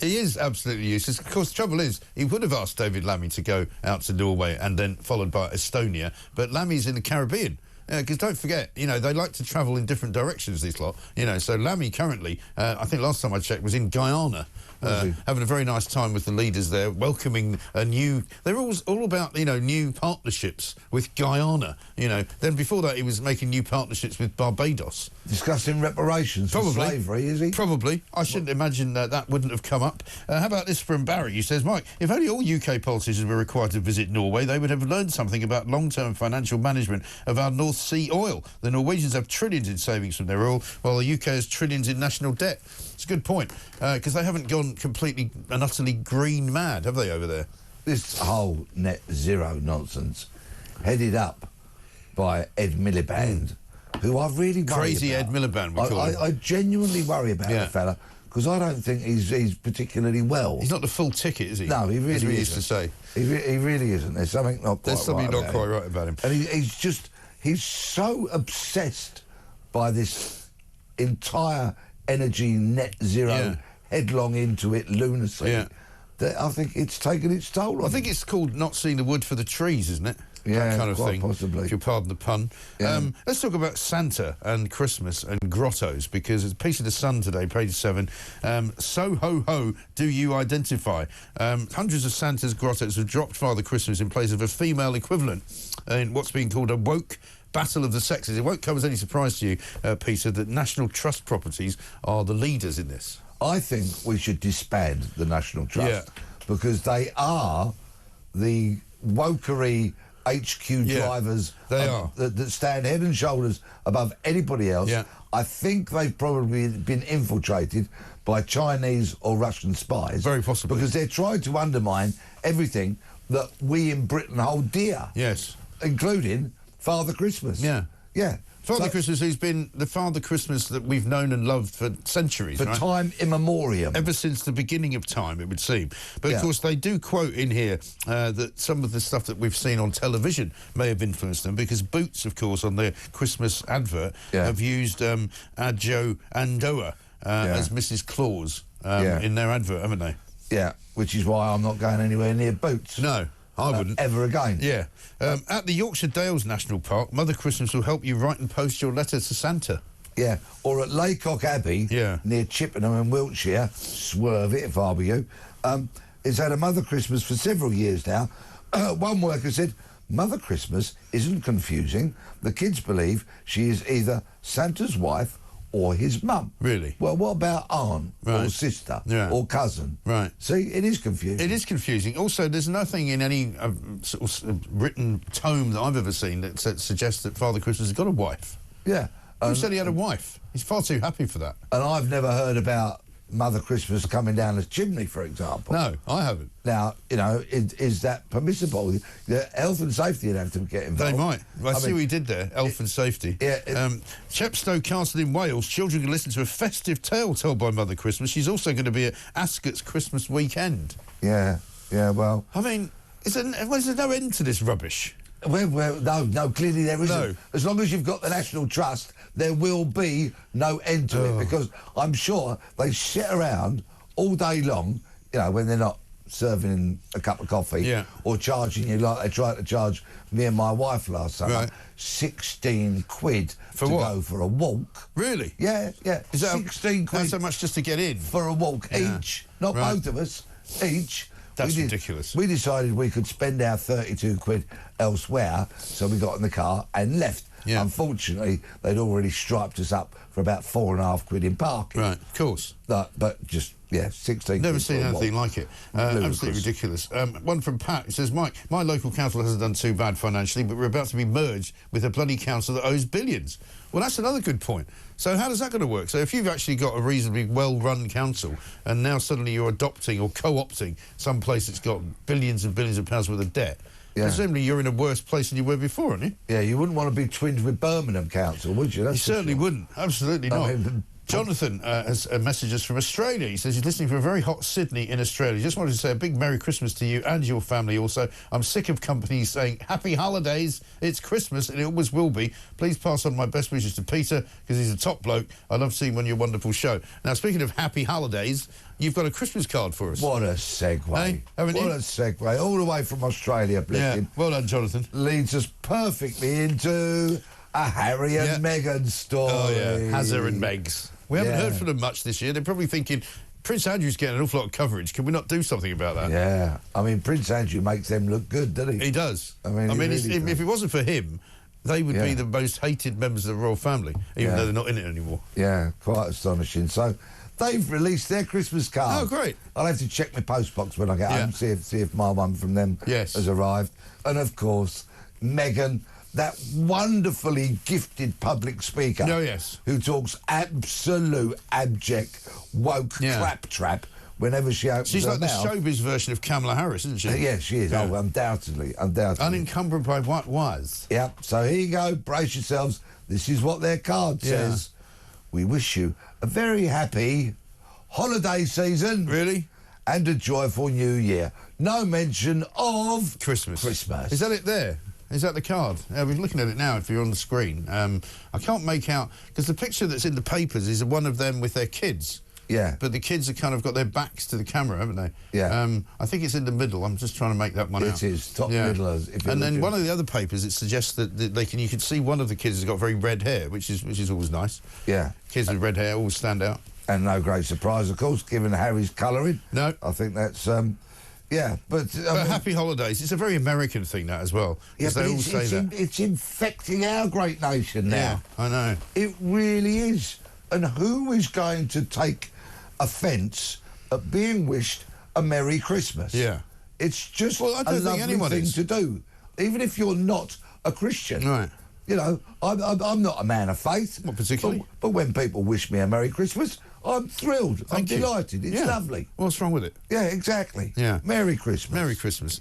He is absolutely useless. Of course, the trouble is, he would have asked David Lammy to go out to Norway and then followed by Estonia, but Lammy's in the Caribbean. Because don't forget, you know, they like to travel in different directions, this lot. You know, so Lammy currently, I think last time I checked, was in Guyana, having a very nice time with the leaders there, welcoming a new... They're all about, you know, new partnerships with Guyana, you know. Then before that, he was making new partnerships with Barbados. Discussing reparations for slavery, is he? Probably. I shouldn't imagine that wouldn't have come up. How about this from Barry? He says, Mike, if only all UK politicians were required to visit Norway, they would have learned something about long-term financial management of our North Sea oil. The Norwegians have trillions in savings from their oil, while the UK has trillions in national debt. It's a good point, because they haven't gone completely and utterly green mad, have they, over there? This whole net zero nonsense, headed up by Ed Miliband, who I really worry Crazy about. Ed Miliband, we call him. I genuinely worry about the fella, because I don't think he's particularly well. He's not the full ticket, is he? No, he really isn't. As we used to say. He really isn't. There's something not quite right about him. And he's so obsessed by this entire energy net zero, headlong into it lunacy, that I think it's taken its toll on I think it's called not seeing the wood for the trees, isn't it? Yeah, that kind of quite thing, possibly. if you pardon the pun. Yeah. Let's talk about Santa and Christmas and grottos, because it's a piece of the Sun today, page 7. So ho-ho do you identify? Hundreds of Santa's grottos have dropped Father Christmas in place of a female equivalent in what's being called a woke battle of the sexes. It won't come as any surprise to you, Peter, that National Trust properties are the leaders in this. I think we should disband the National Trust, because they are the wokery HQ drivers that stand head and shoulders above anybody else. I think they've probably been infiltrated by Chinese or Russian spies. Very possibly. Because they're trying to undermine everything that we in Britain hold dear. Yes. Including Father Christmas. Yeah. Yeah. Father Christmas, who's been the Father Christmas that we've known and loved for centuries, For time immemorial. Ever since the beginning of time, it would seem. But, of course, they do quote in here that some of the stuff that we've seen on television may have influenced them, because Boots, of course, on their Christmas advert, have used Adjo Andoa as Mrs. Claus in their advert, haven't they? Yeah, which is why I'm not going anywhere near Boots. No. I wouldn't. Ever again. Yeah. At the Yorkshire Dales National Park, Mother Christmas will help you write and post your letter to Santa. Yeah. Or at Laycock Abbey, near Chippenham in Wiltshire, swerve it if I were you, it's had a Mother Christmas for several years now. One worker said, Mother Christmas isn't confusing. The kids believe she is either Santa's wife or his mum. Really? Well, what about aunt or sister or cousin? Right. See, it is confusing. It is confusing. Also, there's nothing in any sort of written tome that I've ever seen that suggests that Father Christmas has got a wife. Yeah. Who said he had a wife? He's far too happy for that. And I've never heard about Mother Christmas coming down the chimney, for example. No, I haven't. Now, you know, is that permissible? The health and safety would have to get involved. They might. I see what he did there, health and safety. Yeah. Chepstow Castle in Wales, children can listen to a festive tale told by Mother Christmas. She's also going to be at Ascot's Christmas weekend. Yeah, well... I mean, is there no end to this rubbish? Well, no, clearly there isn't. No. As long as you've got the National Trust, there will be no end to it, because I'm sure they sit around all day long, you know, when they're not serving a cup of coffee or charging you like they tried to charge me and my wife last summer, 16 quid for to what? Go for a walk. Really? Yeah. Is that 16 quid? That's so much just to get in? For a walk each, not both of us, each. That's ridiculous. We decided we could spend our 32 quid elsewhere, so we got in the car and left. Yeah. Unfortunately, they'd already striped us up for about 4.5 quid in parking. Right, of course. But just, 16 Never quid seen anything like it. Absolutely ridiculous. One from Pat. It says, Mike, my local council hasn't done too bad financially, but we're about to be merged with a bloody council that owes billions. Well, that's another good point. So how does that going to work? So if you've actually got a reasonably well-run council and now suddenly you're adopting or co-opting some place that's got billions and billions of pounds worth of debt, presumably you're in a worse place than you were before, aren't you? Yeah, you wouldn't want to be twinned with Birmingham Council, would you? You certainly wouldn't. Absolutely not. I mean, Jonathan has messages from Australia. He says he's listening from a very hot Sydney in Australia. Just wanted to say a big Merry Christmas to you and your family also. I'm sick of companies saying, Happy Holidays, it's Christmas, and it always will be. Please pass on my best wishes to Peter, because he's a top bloke. I love seeing him on your wonderful show. Now, speaking of Happy Holidays, you've got a Christmas card for us. What a segue. Hey, what a segue. All the way from Australia, yeah, well done, Jonathan. Leads us perfectly into a Harry and Meghan story. Oh, yeah, Hazza and Megs. We haven't heard from them much this year. They're probably thinking, Prince Andrew's getting an awful lot of coverage. Can we not do something about that? Yeah. I mean, Prince Andrew makes them look good, doesn't he? He does. I mean really if it wasn't for him, they would be the most hated members of the royal family, even though they're not in it anymore. Yeah, quite astonishing. So they've released their Christmas card. Oh, great. I'll have to check my postbox when I get home, see if my one from them has arrived. And, of course, Meghan, that wonderfully gifted public speaker who talks absolute abject woke claptrap whenever she opens her mouth. She's like the showbiz version of Kamala Harris, isn't she? Yes, she is. Oh, undoubtedly. Unencumbered by what was. Yep. So here you go. Brace yourselves. This is what their card says. We wish you a very happy holiday season. Really? And a joyful new year. No mention of Christmas. Christmas. Is that it there? Is that the card? We're looking at it now if you're on the screen. I can't make out, because the picture that's in the papers is one of them with their kids. Yeah. But the kids have kind of got their backs to the camera, haven't they? Yeah. I think it's in the middle. I'm just trying to make that one out. It is, top middle. And then one of the other papers, it suggests that you can see one of the kids has got very red hair, which is always nice. Yeah. Kids with red hair always stand out. And no great surprise, of course, given Harry's colouring. No. I think that's... but happy holidays. It's a very American thing, that, as well. Yeah, but it's infecting our great nation now. Yeah, I know. It really is. And who is going to take offence at being wished a Merry Christmas? Yeah. It's just a lovely thing to do, even if you're not a Christian. Right. You know, I'm not a man of faith. Not particularly. But when people wish me a Merry Christmas, I'm thrilled. I'm delighted. It's lovely. What's wrong with it? Yeah, exactly. Yeah. Merry Christmas. Merry Christmas.